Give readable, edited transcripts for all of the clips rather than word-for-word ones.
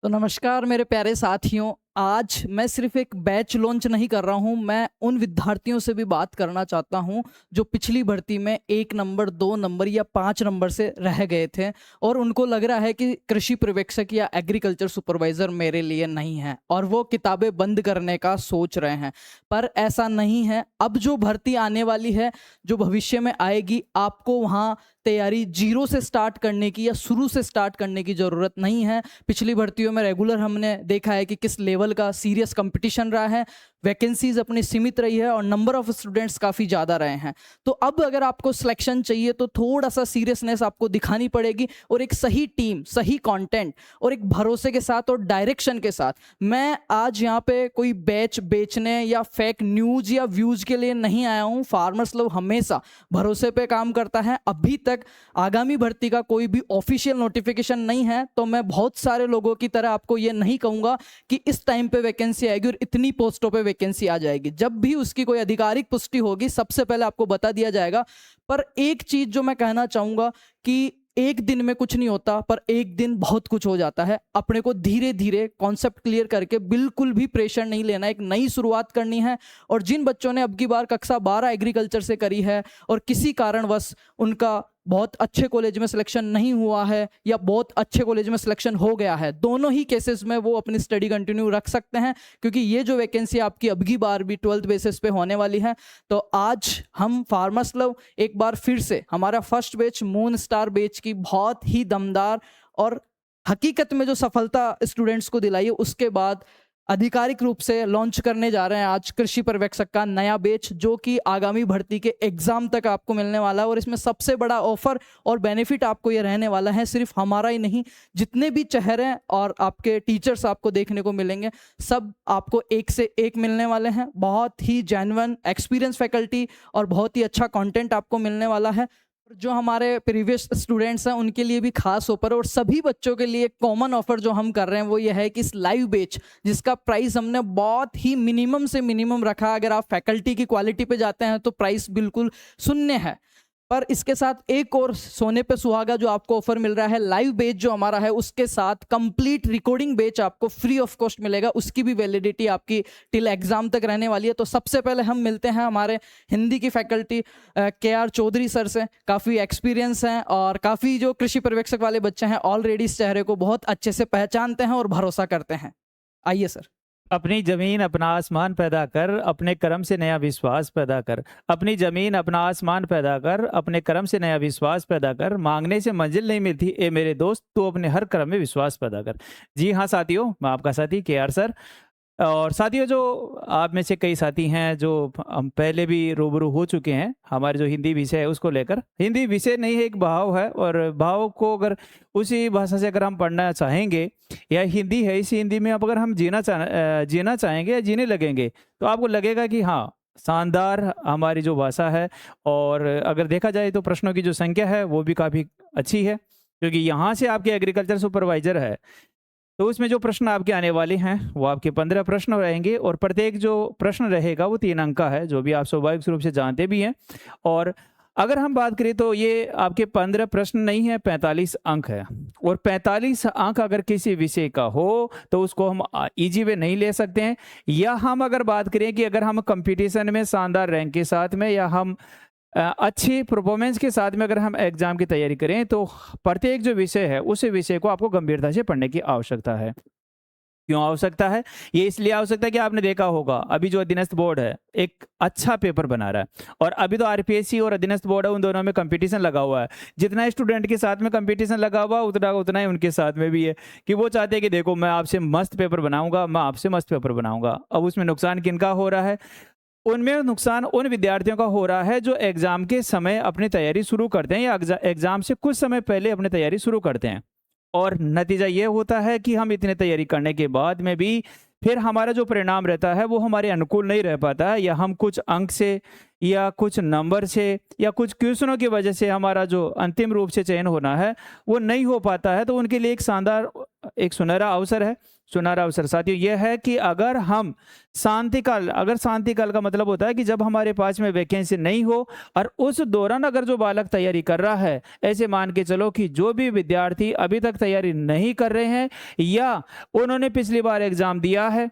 तो नमस्कार मेरे प्यारे साथियों। आज मैं सिर्फ एक बैच लॉन्च नहीं कर रहा हूं, मैं उन विद्यार्थियों से भी बात करना चाहता हूं जो पिछली भर्ती में 1 नंबर 2 नंबर या 5 नंबर से रह गए थे और उनको लग रहा है कि कृषि पर्यवेक्षक या एग्रीकल्चर सुपरवाइजर मेरे लिए नहीं है और वो किताबें बंद करने का सोच रहे हैं। पर ऐसा नहीं है। अब जो भर्ती आने वाली है, जो भविष्य में आएगी, आपको वहाँ तैयारी जीरो से स्टार्ट करने की या शुरू से स्टार्ट करने की ज़रूरत नहीं है। पिछली भर्तियों में रेगुलर हमने देखा है कि किस लेवल का सीरियस कंपटीशन रहा है, वैकेंसीज अपनी सीमित रही है और नंबर ऑफ स्टूडेंट्स काफ़ी ज़्यादा रहे हैं। तो अब अगर आपको सिलेक्शन चाहिए तो थोड़ा सा सीरियसनेस आपको दिखानी पड़ेगी और एक सही टीम, सही कंटेंट और एक भरोसे के साथ और डायरेक्शन के साथ। मैं आज यहाँ पे कोई बैच बेचने या फेक न्यूज़ या व्यूज़ के लिए नहीं आया हूँ। फार्मर्स लोग हमेशा भरोसे पे काम करता है। अभी तक आगामी भर्ती का कोई भी ऑफिशियल नोटिफिकेशन नहीं है, तो मैं बहुत सारे लोगों की तरह आपको ये नहीं कहूँगा कि इस टाइम पे वैकेंसी आएगी और इतनी पोस्टों पे वैकेंसी आ जाएगी। जब भी उसकी कोई आधिकारिक पुष्टि होगी सबसे पहले आपको बता दिया जाएगा। पर एक चीज जो मैं कहना चाहूंगा कि एक दिन में कुछ नहीं होता, पर एक दिन बहुत कुछ हो जाता है। अपने को धीरे धीरे कॉन्सेप्ट क्लियर करके बिल्कुल भी प्रेशर नहीं लेना, एक नई शुरुआत करनी है। और जिन बच्चों ने अब की बार कक्षा 12 एग्रीकल्चर से करी है और किसी कारणवश उनका बहुत अच्छे कॉलेज में सिलेक्शन नहीं हुआ है या बहुत अच्छे कॉलेज में सिलेक्शन हो गया है, दोनों ही केसेस में वो अपनी स्टडी कंटिन्यू रख सकते हैं, क्योंकि ये जो वैकेंसी आपकी अब की बार भी 12th बेसिस पे होने वाली है। तो आज हम फार्मर्स लोग एक बार फिर से हमारा first batch moon star batch की बहुत ही दमदार और हकीकत में जो सफलता स्टूडेंट्स को दिलाई है उसके बाद आधिकारिक रूप से लॉन्च करने जा रहे हैं आज कृषि पर्यवेक्षक का नया बैच, जो कि आगामी भर्ती के एग्जाम तक आपको मिलने वाला है। और इसमें सबसे बड़ा ऑफर और बेनिफिट आपको ये रहने वाला है, सिर्फ हमारा ही नहीं, जितने भी चेहरे और आपके टीचर्स आपको देखने को मिलेंगे सब आपको एक से एक मिलने वाले हैं। बहुत ही जेन्युइन एक्सपीरियंस फैकल्टी और बहुत ही अच्छा कंटेंट आपको मिलने वाला है। जो हमारे प्रीवियस स्टूडेंट्स हैं उनके लिए भी खास ऑफर और सभी बच्चों के लिए कॉमन ऑफर जो हम कर रहे हैं वो ये है कि इस लाइव बैच जिसका प्राइस हमने बहुत ही मिनिमम से मिनिमम रखा, अगर आप फैकल्टी की क्वालिटी पे जाते हैं तो प्राइस बिल्कुल शून्य है। पर इसके साथ एक और सोने पे सुहागा जो आपको ऑफर मिल रहा है, लाइव बैच जो हमारा है उसके साथ कंप्लीट रिकॉर्डिंग बैच आपको फ्री ऑफ कॉस्ट मिलेगा। उसकी भी वैलिडिटी आपकी टिल एग्जाम तक रहने वाली है। तो सबसे पहले हम मिलते हैं हमारे हिंदी की फैकल्टी KR चौधरी सर से। काफ़ी एक्सपीरियंस हैं और काफ़ी जो कृषि पर्यवेक्षक वाले बच्चे हैं ऑलरेडी इस चेहरे को बहुत अच्छे से पहचानते हैं और भरोसा करते हैं। आइए सर। अपनी जमीन अपना आसमान पैदा कर, अपने कर्म से नया विश्वास पैदा कर। अपनी जमीन अपना आसमान पैदा कर, अपने कर्म से नया विश्वास पैदा कर। मांगने से मंजिल नहीं मिलती ए मेरे दोस्त, तू अपने हर कर्म में विश्वास पैदा कर। जी हाँ साथियों, मैं आपका साथी KR सर। और साथियों, जो आप में से कई साथी हैं जो हम पहले भी रूबरू हो चुके हैं हमारे जो हिंदी विषय है उसको लेकर। हिंदी विषय नहीं है, एक भाव है, और भाव को अगर उसी भाषा से अगर हम पढ़ना चाहेंगे, या हिंदी है, इसी हिंदी में अब अगर हम जीना चाहेंगे या जीने लगेंगे तो आपको लगेगा कि हाँ, शानदार हमारी जो भाषा है। और अगर देखा जाए तो प्रश्नों की जो संख्या है वो भी काफ़ी अच्छी है, क्योंकि यहाँ से आपके एग्रीकल्चर सुपरवाइजर है तो उसमें जो प्रश्न आपके आने वाले हैं वो आपके 15 प्रश्न रहेंगे, और प्रत्येक जो प्रश्न रहेगा वो 3 अंक का है, जो भी आप स्वाभाविक रूप से जानते भी हैं। और अगर हम बात करें तो ये आपके 15 प्रश्न नहीं है, 45 अंक है। और 45 अंक अगर किसी विषय का हो तो उसको हम इजी वे नहीं ले सकते हैं। या हम अगर बात करें कि अगर हम कंपटीशन में शानदार रैंक के साथ में या हम अच्छी परफॉर्मेंस के साथ में अगर हम एग्जाम की तैयारी करें तो प्रत्येक जो विषय है उस विषय को आपको गंभीरता से पढ़ने की आवश्यकता है। क्यों आवश्यकता है? ये इसलिए आवश्यकता है कि आपने देखा होगा अभी जो अधीनस्थ बोर्ड है एक अच्छा पेपर बना रहा है, और अभी तो RPSC और अधीनस्थ बोर्ड है, उन दोनों में कंपटीशन लगा हुआ है। जितना स्टूडेंट के साथ में कंपटीशन लगा हुआ उतना ही उनके साथ में भी है कि वो चाहते हैं कि देखो मैं आपसे मस्त पेपर बनाऊंगा, मैं आपसे मस्त पेपर बनाऊंगा। अब उसमें नुकसान किनका हो रहा है? उनमें नुकसान उन विद्यार्थियों का हो रहा है जो एग्जाम के समय अपनी तैयारी शुरू करते हैं या एग्जाम से कुछ समय पहले अपनी तैयारी शुरू करते हैं। और नतीजा ये होता है कि हम इतनी तैयारी करने के बाद में भी फिर हमारा जो परिणाम रहता है वो हमारे अनुकूल नहीं रह पाता है, या हम कुछ अंक से या कुछ नंबर से या कुछ क्वेश्चनों की वजह से हमारा जो अंतिम रूप से चयन होना है वो नहीं हो पाता है। तो उनके लिए एक शानदार, एक सुनहरा अवसर है सुनहरा अवसर। साथियों यह है कि अगर शांति काल का मतलब होता है कि जब हमारे पास में वैकेंसी नहीं हो और उस दौरान अगर जो बालक तैयारी कर रहा है, ऐसे मान के चलो कि जो भी विद्यार्थी अभी तक तैयारी नहीं कर रहे हैं या उन्होंने पिछली बार एग्जाम दिया है,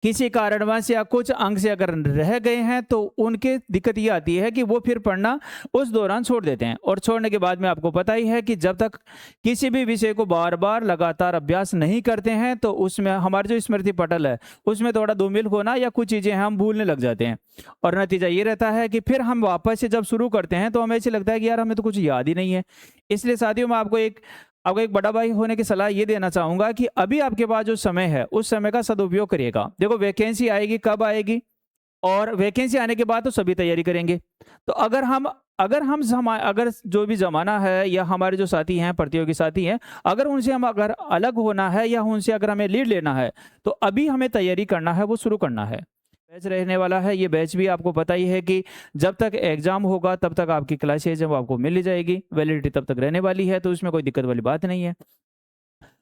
किसी कारणवश या कुछ अंक से अगर रह गए हैं, तो उनके दिक्कत ये आती है कि वो फिर पढ़ना उस दौरान छोड़ देते हैं। और छोड़ने के बाद में आपको पता ही है कि जब तक किसी भी विषय को बार बार लगातार अभ्यास नहीं करते हैं, तो उसमें हमारा जो स्मृति पटल है उसमें थोड़ा धूमिल होना या कुछ चीज़ें हम भूलने लग जाते हैं। और नतीजा ये रहता है कि फिर हम वापस से जब शुरू करते हैं तो हमें ऐसे लगता है कि यार हमें तो कुछ याद ही नहीं है। इसलिए साथियों मैं आपको एक बड़ा भाई होने की सलाह ये देना चाहूंगा कि अभी आपके पास जो समय है उस समय का सदुपयोग करिएगा। देखो वैकेंसी आएगी, कब आएगी, और वैकेंसी आने के बाद तो सभी तैयारी करेंगे। तो अगर जो भी जमाना है या हमारे जो साथी हैं, प्रतियोगी साथी हैं, अगर उनसे हम अगर अलग होना है या उनसे अगर हमें लीड लेना है, तो अभी हमें तैयारी करना है, वो शुरू करना है। बैच रहने वाला है, ये बैच भी आपको पता ही है कि जब तक एग्जाम होगा तब तक आपकी क्लासेज है वो आपको मिल जाएगी, वैलिडिटी तब तक रहने वाली है, तो इसमें कोई दिक्कत वाली बात नहीं है।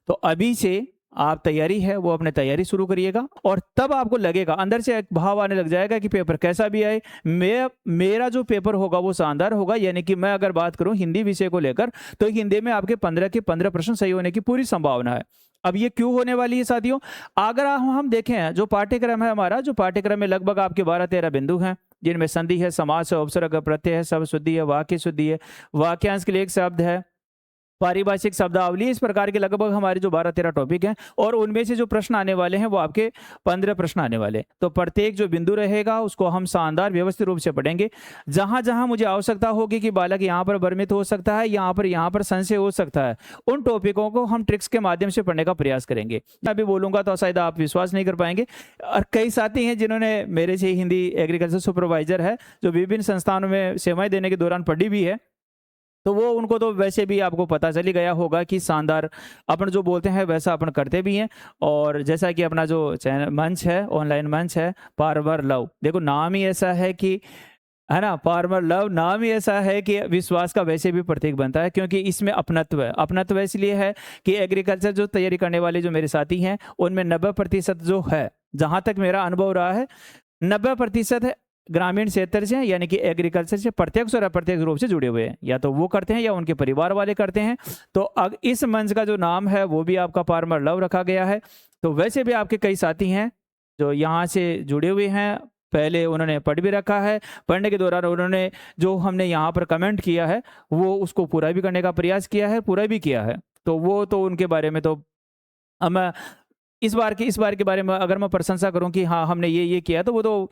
तो अभी से आप तैयारी है वो अपने तैयारी शुरू करिएगा, और तब आपको लगेगा, अंदर से एक भाव आने लग जाएगा कि पेपर कैसा भी आए, मेरा जो पेपर होगा वो शानदार होगा। यानी कि मैं अगर बात करूं हिंदी विषय को लेकर, तो हिंदी में आपके 15 के 15 प्रश्न सही होने की पूरी संभावना है। अब ये क्यों होने वाली है साथियों? अगर हम देखें जो पाठ्यक्रम है हमारा, जो पाठ्यक्रम में लगभग आपके 12-13 बिंदु हैं, जिनमें संधि है, समास है, उपसर्ग, प्रत्यय है, शब्द शुद्धि है, वाक्य शुद्धि है, वाक्यांश के लिए एक शब्द है, पारिभाषिक शब्दावली, इस प्रकार के लगभग हमारे जो 12-13 टॉपिक हैं, और उनमें से जो प्रश्न आने वाले हैं वो आपके 15 प्रश्न आने वाले। तो प्रत्येक जो बिंदु रहेगा उसको हम शानदार व्यवस्थित रूप से पढ़ेंगे। जहां जहां मुझे आवश्यकता होगी कि बालक यहाँ पर भ्रमित हो सकता है, यहाँ पर संशय हो सकता है, उन टॉपिकों को हम ट्रिक्स के माध्यम से पढ़ने का प्रयास करेंगे। मैं अभी बोलूंगा तो शायद आप विश्वास नहीं कर पाएंगे। और कई साथी हैं जिन्होंने मेरे से हिंदी एग्रीकल्चर सुपरवाइजर है, जो विभिन्न संस्थानों में सेवाएं देने के दौरान पढ़ी भी है, तो वो उनको तो वैसे भी आपको पता चल ही गया होगा कि शानदार अपन जो बोलते हैं वैसा अपन करते भी हैं। और जैसा कि अपना जो चैनल मंच है, ऑनलाइन मंच है, फार्मर लव, देखो नाम ही ऐसा है कि, है ना, फार्मर लव नाम ही ऐसा है कि विश्वास का वैसे भी प्रतीक बनता है, क्योंकि इसमें अपनत्व है। अपनत्व इसलिए है कि एग्रीकल्चर जो तैयारी करने वाले जो मेरे साथी हैं उनमें 90% जो है, जहाँ तक मेरा अनुभव रहा है, 90% है ग्रामीण क्षेत्र से, यानी कि एग्रीकल्चर से प्रत्यक्ष और अप्रत्यक्ष रूप से जुड़े हुए हैं। या तो वो करते हैं या उनके परिवार वाले करते हैं। तो अब इस मंच का जो नाम है वो भी आपका फार्मर लव रखा गया है। तो वैसे भी आपके कई साथी हैं जो यहाँ से जुड़े हुए हैं, पहले उन्होंने पढ़ भी रखा है, पढ़ने के दौरान उन्होंने जो हमने यहाँ पर कमेंट किया है वो उसको पूरा भी करने का प्रयास किया है, पूरा भी किया है। तो वो तो उनके बारे में तो मैं इस बार के बारे में अगर मैं प्रशंसा करूं कि हाँ हमने ये किया, तो वो तो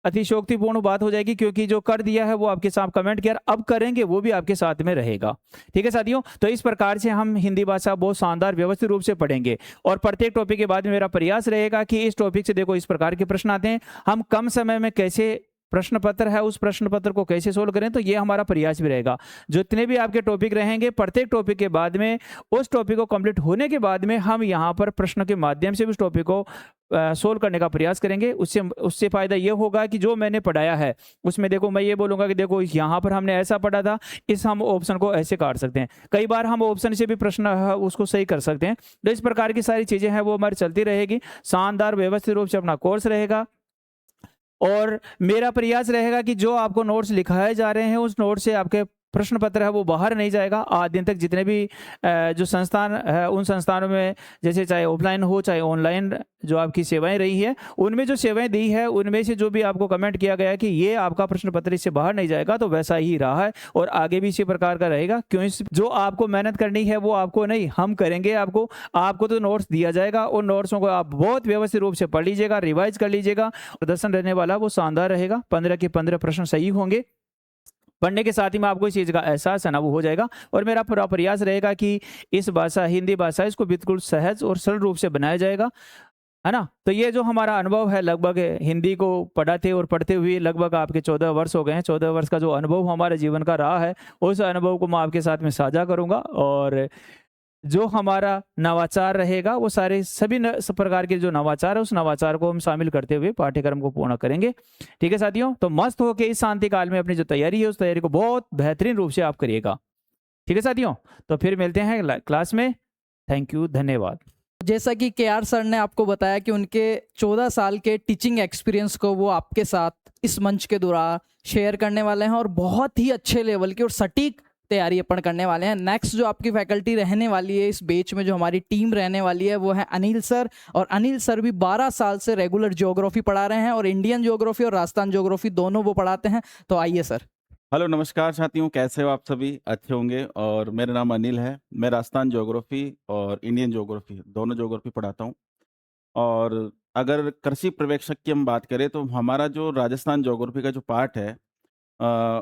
अतिशयोक्तिपूर्ण बात हो जाएगी, क्योंकि जो कर दिया है वो आपके साथ कमेंट किया, अब करेंगे वो भी आपके साथ में रहेगा। ठीक है साथियों, तो इस प्रकार से हम हिंदी भाषा बहुत शानदार व्यवस्थित रूप से पढ़ेंगे। और प्रत्येक टॉपिक के बाद में मेरा प्रयास रहेगा कि इस टॉपिक से देखो इस प्रकार के प्रश्न आते हैं, हम कम समय में कैसे प्रश्न पत्र है उस प्रश्न पत्र को कैसे सोल्व करें, तो ये हमारा प्रयास भी रहेगा। जितने भी आपके टॉपिक रहेंगे, प्रत्येक टॉपिक के बाद में उस टॉपिक को कंप्लीट होने के बाद में हम यहाँ पर प्रश्न के माध्यम से उस टॉपिक को सोल्व करने का प्रयास करेंगे। उससे फायदा ये होगा कि जो मैंने पढ़ाया है उसमें देखो मैं ये बोलूंगा कि देखो यहाँ पर हमने ऐसा पढ़ा था, इस हम ऑप्शन को ऐसे काट सकते हैं, कई बार हम ऑप्शन से भी प्रश्न उसको सही कर सकते हैं। तो इस प्रकार की सारी चीजें हैं वो हमारी चलती रहेगी। शानदार व्यवस्थित रूप से अपना कोर्स रहेगा, और मेरा प्रयास रहेगा कि जो आपको नोट्स लिखाए जा रहे हैं उस नोट से आपके प्रश्न पत्र है वो बाहर नहीं जाएगा। आज दिन तक जितने भी जो संस्थान है उन संस्थानों में, जैसे चाहे ऑफलाइन हो चाहे ऑनलाइन जो आपकी सेवाएं रही है, उनमें जो सेवाएं दी है उनमें से जो भी आपको कमेंट किया गया कि ये आपका प्रश्न पत्र इससे बाहर नहीं जाएगा, तो वैसा ही रहा है और आगे भी इसी प्रकार का रहेगा। क्यों? जो आपको मेहनत करनी है वो आपको नहीं, हम करेंगे। आपको तो नोट्स दिया जाएगा, उन नोट्सों को आप बहुत व्यवस्थित रूप से पढ़ लीजिएगा, रिवाइज कर लीजिएगा। प्रदर्शन रहने वाला वो शानदार रहेगा, 15 के 15 प्रश्न सही होंगे। पढ़ने के साथ ही में आपको इस चीज़ का एहसास है ना वो हो जाएगा। और मेरा पूरा प्रयास रहेगा कि इस भाषा, हिंदी भाषा, इसको बिल्कुल सहज और सरल रूप से बनाया जाएगा, है ना। तो ये जो हमारा अनुभव है, लगभग हिंदी को पढ़ाते और पढ़ते हुए लगभग आपके 14 वर्ष हो गए हैं। 14 वर्ष का जो अनुभव हमारे जीवन का रहा है, उस अनुभव को मैं आपके साथ में साझा करूंगा। और जो हमारा नवाचार रहेगा वो सभी प्रकार के जो नवाचार है उस नवाचार को हम शामिल करते हुए पाठ्यक्रम को पूर्ण करेंगे। ठीक है साथियों, तो मस्त होकर इस शांति काल में अपनी जो तैयारी है उस तैयारी को बहुत बेहतरीन रूप से आप करिएगा। ठीक है साथियों, तो फिर मिलते हैं क्लास में। थैंक यू, धन्यवाद। जैसा कि केआर सर ने आपको बताया कि उनके 14 साल के टीचिंग एक्सपीरियंस को वो आपके साथ इस मंच के दौरान शेयर करने वाले हैं और बहुत ही अच्छे लेवल की और सटीक तैयारी अपन करने वाले हैं। नेक्स्ट जो आपकी फैकल्टी रहने वाली है इस बैच में, जो हमारी टीम रहने वाली है, वो है अनिल सर। और अनिल सर भी 12 साल से रेगुलर ज्योग्राफी पढ़ा रहे हैं और इंडियन ज्योग्राफी और राजस्थान ज्योग्राफी दोनों वो पढ़ाते हैं। तो आइए सर। हेलो, नमस्कार साथियों, कैसे हो आप सभी? अच्छे होंगे। और मेरा नाम अनिल है। मैं राजस्थान ज्योग्राफी और इंडियन ज्योग्राफी दोनों ज्योग्राफी पढ़ाता हूँ। और अगर कृषि पर्यवेक्षक की हम बात करें तो हमारा जो राजस्थान ज्योग्राफी का जो पार्ट है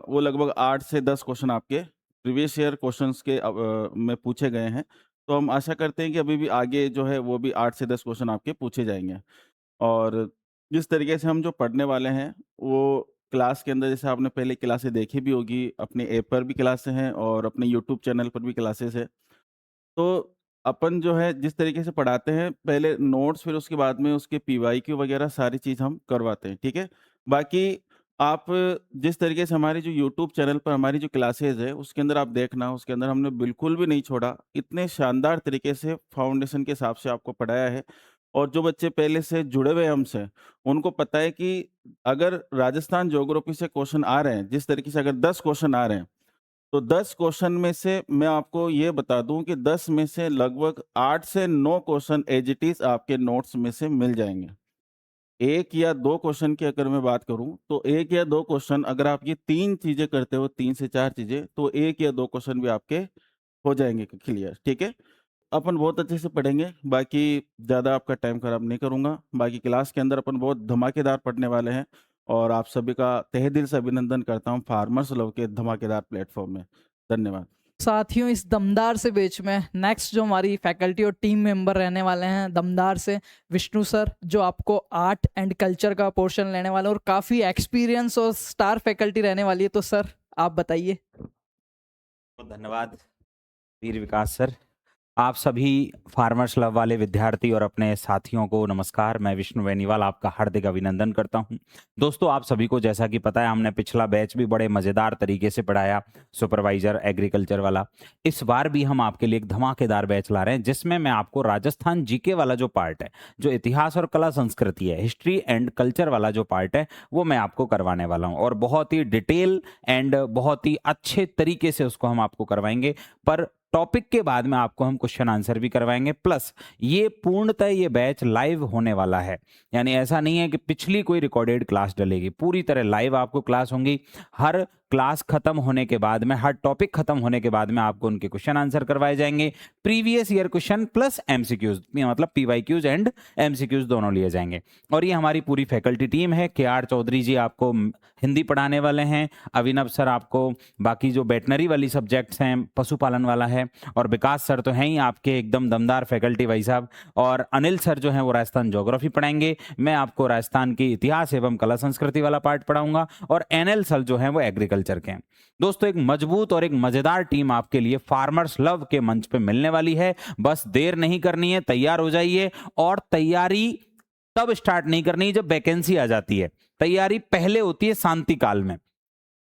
वो लगभग 8 से 10 क्वेश्चन आपके प्रीवियस ईयर क्वेश्चंस के में पूछे गए हैं। तो हम आशा करते हैं कि अभी भी आगे जो है वो भी 8 से 10 क्वेश्चन आपके पूछे जाएंगे। और जिस तरीके से हम जो पढ़ने वाले हैं वो क्लास के अंदर, जैसे आपने पहले क्लासें देखी भी होगी, अपने ऐप पर भी क्लासें हैं और अपने यूट्यूब चैनल पर भी क्लासेस है। तो अपन जो है जिस तरीके से पढ़ाते हैं, पहले नोट्स, फिर उसके बाद में उसके पीवाईक्यू वगैरह सारी चीज़ हम करवाते हैं, ठीक है? बाकी आप जिस तरीके से हमारी जो यूट्यूब चैनल पर हमारी जो क्लासेस है उसके अंदर आप देखना, उसके अंदर हमने बिल्कुल भी नहीं छोड़ा। इतने शानदार तरीके से फाउंडेशन के हिसाब से आपको पढ़ाया है। और जो बच्चे पहले से जुड़े हुए हैं हमसे, उनको पता है कि अगर राजस्थान ज्योग्राफी से क्वेश्चन आ रहे हैं, जिस तरीके से अगर 10 क्वेश्चन आ रहे हैं, तो 10 क्वेश्चन में से मैं आपको ये बता दूं कि 10 में से लगभग 8 से 9 क्वेश्चन एज इट इज आपके नोट्स में से मिल जाएंगे। 1 या 2 क्वेश्चन की अगर मैं बात करूं, तो 1 या 2 क्वेश्चन अगर आप ये 3 चीजें करते हो, 3 से 4 चीजें, तो 1 या 2 क्वेश्चन भी आपके हो जाएंगे क्लियर, ठीक है? अपन बहुत अच्छे से पढ़ेंगे, बाकी ज़्यादा आपका टाइम खराब नहीं करूँगा। बाकी क्लास के अंदर अपन बहुत धमाकेदार पढ़ने वाले हैं और आप सभी का तहे दिल से अभिनंदन करता हूँ फार्मर्स लव के धमाकेदार प्लेटफॉर्म में। धन्यवाद। साथियों, इस दमदार से बैच में नेक्स्ट जो हमारी फैकल्टी और टीम मेंबर रहने वाले हैं दमदार से, विष्णु सर, जो आपको आर्ट एंड कल्चर का पोर्शन लेने वाले हैं और काफ़ी एक्सपीरियंस और स्टार फैकल्टी रहने वाली है। तो सर आप बताइए। धन्यवाद वीर विकास सर। आप सभी फार्मर्स लव वाले विद्यार्थी और अपने साथियों को नमस्कार। मैं विष्णु बेनीवाल आपका हार्दिक अभिनंदन करता हूं। दोस्तों, आप सभी को जैसा कि पता है, हमने पिछला बैच भी बड़े मज़ेदार तरीके से पढ़ाया, सुपरवाइजर एग्रीकल्चर वाला। इस बार भी हम आपके लिए एक धमाकेदार बैच ला रहे हैं जिसमें मैं आपको राजस्थान जीके वाला जो पार्ट है, जो इतिहास और कला संस्कृति है, हिस्ट्री एंड कल्चर वाला जो पार्ट है, वो मैं आपको करवाने वाला हूँ। और बहुत ही डिटेल एंड बहुत ही अच्छे तरीके से उसको हम आपको करवाएंगे। पर टॉपिक के बाद में आपको हम क्वेश्चन आंसर भी करवाएंगे। प्लस ये पूर्णतः ये बैच लाइव होने वाला है, यानी ऐसा नहीं है कि पिछली कोई रिकॉर्डेड क्लास डलेगी। पूरी तरह लाइव आपको क्लास होंगी। हर क्लास खत्म होने के बाद में, हर टॉपिक खत्म होने के बाद में आपको उनके क्वेश्चन आंसर करवाए जाएंगे। Previous year question plus MCQs, मतलब पीवाईक्यूज एंड एमसीक्यूज दोनों लिए जाएंगे। और ये हमारी पूरी फैकल्टी टीम है। केआर चौधरी जी आपको हिंदी पढ़ाने वाले हैं, अभिनव सर आपको बाकी जो वेटनरी वाली सब्जेक्ट्स हैं, पशुपालन वाला है, और विकास सर तो हैं ही आपके एकदम दमदार फैकल्टी भाई साहब। और अनिल सर जो हैं वो राजस्थान ज्योग्राफी पढ़ाएंगे। मैं आपको राजस्थान की इतिहास एवं कला संस्कृति वाला पार्ट पढ़ाऊंगा। और एनएल सर जो हैं वो एग्रीकल्चर के हैं। दोस्तों, एक मजबूत और एक मजेदार टीम आपके लिए फार्मर्स लव के मंच पे मिलने वाली है। बस देर नहीं करनी है, तैयार हो जाइए। और तैयारी तब स्टार्ट नहीं करनी है जब वैकेंसी आ जाती है। तैयारी पहले होती है शांति काल में।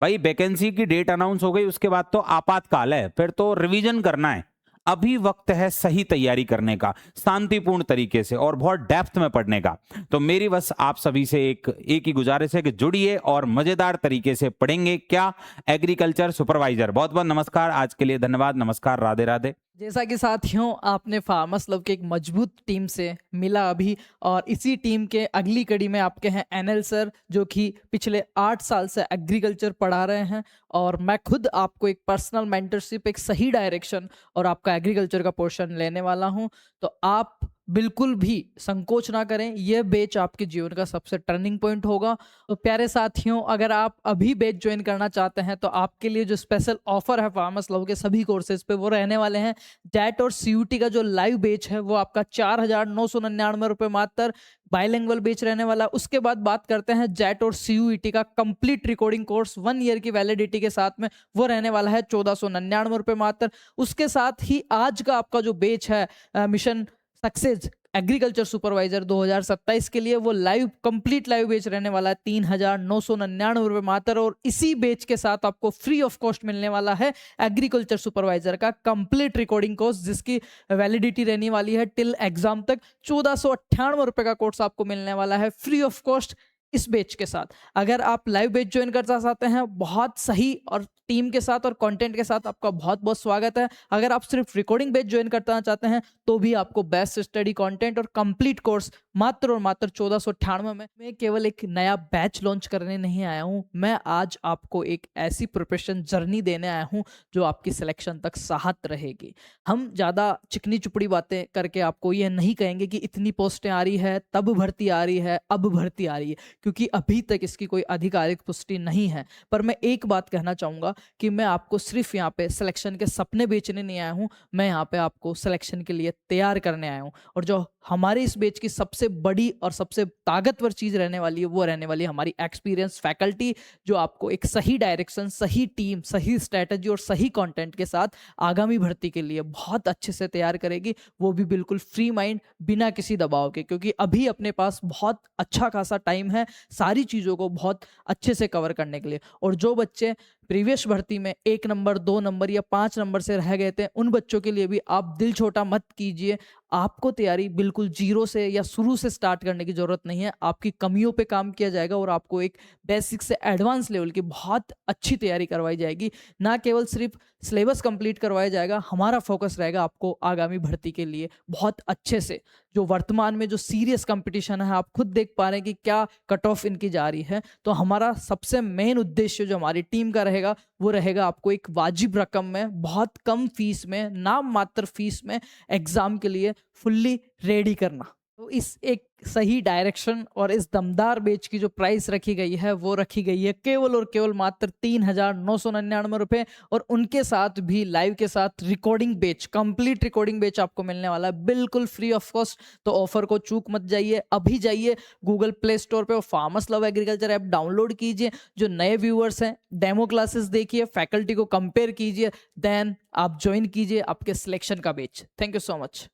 भाई, वैकेंसी की डेट अनाउंस हो गई, उसके बाद तो आपातकाल है, फिर तो रिवीजन करना है। अभी वक्त है सही तैयारी करने का, शांतिपूर्ण तरीके से और बहुत डेप्थ में पढ़ने का। तो मेरी बस आप सभी से एक ही गुजारिश है कि जुड़िए और मजेदार तरीके से पढ़ेंगे। क्या? Agriculture supervisor. बहुत बहुत नमस्कार, आज के लिए धन्यवाद, नमस्कार, राधे राधे। जैसा कि साथियों आपने फार्मर्स लव के एक मजबूत टीम से मिला अभी, और इसी टीम के अगली कड़ी में आपके हैं एनएल सर, जो कि पिछले 8 साल से एग्रीकल्चर पढ़ा रहे हैं। और मैं खुद आपको एक पर्सनल मेंटरशिप, एक सही डायरेक्शन और आपका एग्रीकल्चर का पोर्शन लेने वाला हूं। तो आप बिल्कुल भी संकोच ना करें, यह बैच आपके जीवन का सबसे टर्निंग पॉइंट होगा। तो प्यारे साथियों, अगर आप अभी बैच ज्वाइन करना चाहते हैं तो आपके लिए जो स्पेशल ऑफर है फार्मर्स लव के सभी कोर्सेज पे, वो रहने वाले हैं डैट और सीयूटी का जो लाइव बैच है वो आपका 4,999 रुपये मात्र बाइलिंगुअल बैच रहने वाला। उसके बाद बात करते हैं जेट और सीयूईटी का कंप्लीट रिकॉर्डिंग कोर्स 1 ईयर की वैलिडिटी के साथ में, वो रहने वाला है 1,499 रुपये मात्र। उसके साथ ही आज का आपका जो बैच है मिशन सक्सेस एग्रीकल्चर सुपरवाइजर 2027 के लिए वो लाइव कंप्लीट लाइव बैच रहने वाला है 3,999 रुपये मात्र। और इसी बैच के साथ आपको फ्री ऑफ कॉस्ट मिलने वाला है एग्रीकल्चर सुपरवाइजर का कंप्लीट रिकॉर्डिंग कोर्स, जिसकी वैलिडिटी रहने वाली है टिल एग्जाम तक। 1498 रुपये का कोर्स आपको मिलने वाला है फ्री ऑफ कॉस्ट इस बैच के साथ। अगर आप लाइव बैच ज्वाइन करना चाहते हैं बहुत सही और टीम के साथ और कंटेंट के साथ, आपका बहुत बहुत स्वागत है। अगर आप सिर्फ रिकॉर्डिंग बैच ज्वाइन करना चाहते हैं तो भी आपको बेस्ट स्टडी कंटेंट और कंप्लीट कोर्स मात्र और मात्र 1498 में। मैं केवल एक नया बैच लॉन्च करने नहीं आया हूं, मैं आज आपको एक ऐसी प्रिपरेशन जर्नी देने आया हूं जो आपकी सिलेक्शन तक साहत रहेगी। हम ज़्यादा चिकनी चुपड़ी बातें करके आपको ये नहीं कहेंगे कि इतनी पोस्टें आ रही है, तब भर्ती आ रही है, अब भर्ती आ रही है, क्योंकि अभी तक इसकी कोई आधिकारिक पुष्टि नहीं है। पर मैं एक बात कहना चाहूँगा कि मैं आपको सिर्फ यहाँ पे सिलेक्शन के सपने बेचने नहीं आया हूँ, मैं यहाँ पे आपको सिलेक्शन के लिए तैयार करने आया हूँ। और जो हमारे इस बैच की सबसे बड़ी और सबसे ताकतवर चीज़ रहने वाली है वो रहने वाली है हमारी एक्सपीरियंस फैकल्टी, जो आपको एक सही डायरेक्शन, सही टीम, सही स्ट्रैटेजी और सही कंटेंट के साथ आगामी भर्ती के लिए बहुत अच्छे से तैयार करेगी, वो भी बिल्कुल फ्री माइंड, बिना किसी दबाव के। क्योंकि अभी अपने पास बहुत अच्छा खासा टाइम है सारी चीज़ों को बहुत अच्छे से कवर करने के लिए। और जो बच्चे प्रीवियस भर्ती में 1 नंबर 2 नंबर या 5 नंबर से रह गए थे, उन बच्चों के लिए भी आप दिल छोटा मत कीजिए। आपको तैयारी बिल्कुल जीरो से या शुरू से स्टार्ट करने की जरूरत नहीं है। आपकी कमियों पे काम किया जाएगा और आपको एक बेसिक से एडवांस लेवल की बहुत अच्छी तैयारी करवाई जाएगी। ना केवल सिर्फ सिलेबस कंप्लीट करवाया जाएगा, हमारा फोकस रहेगा आपको आगामी भर्ती के लिए बहुत अच्छे से। जो वर्तमान में जो सीरियस कंपटीशन है, आप खुद देख पा रहे हैं कि क्या कट ऑफ इनकी जा रही है। तो हमारा सबसे मेन उद्देश्य जो हमारी टीम का रहेगा वो रहेगा आपको एक वाजिब रकम में, बहुत कम फीस में, नाम मात्र फीस में एग्जाम के लिए फुल्ली रेडी करना। तो इस एक सही डायरेक्शन और इस दमदार बैच की जो प्राइस रखी गई है वो रखी गई है केवल और केवल मात्र 3,999 रुपये। और उनके साथ भी लाइव के साथ recording batch, complete recording batch आपको मिलने वाला है बिल्कुल फ्री ऑफ कॉस्ट। तो ऑफर को चूक मत जाइए, अभी जाइए गूगल प्ले स्टोर पे और farmers love agriculture app download कीजिए। जो नए व्यूअर्स हैं डेमो क्लासेस देखिए, फैकल्टी को कंपेयर कीजिए, देन आप ज्वाइन कीजिए आपके सिलेक्शन का batch. Thank you so much.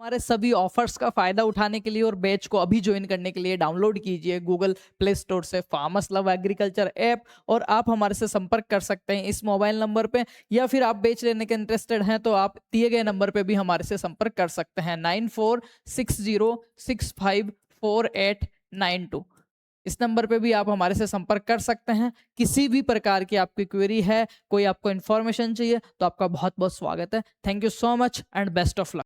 हमारे सभी ऑफर्स का फायदा उठाने के लिए और बैच को अभी ज्वाइन करने के लिए डाउनलोड कीजिए गूगल प्ले स्टोर से फार्मर्स लव एग्रीकल्चर ऐप। और आप हमारे से संपर्क कर सकते हैं इस मोबाइल नंबर पे, या फिर आप बैच लेने के इंटरेस्टेड हैं तो आप दिए गए नंबर पे भी हमारे से संपर्क कर सकते हैं 9460654892। इस नंबर पे भी आप हमारे से संपर्क कर सकते हैं। किसी भी प्रकार की आपकी क्वेरी है, कोई आपको इन्फॉर्मेशन चाहिए, तो आपका बहुत बहुत स्वागत है। Thank you so much and best of luck.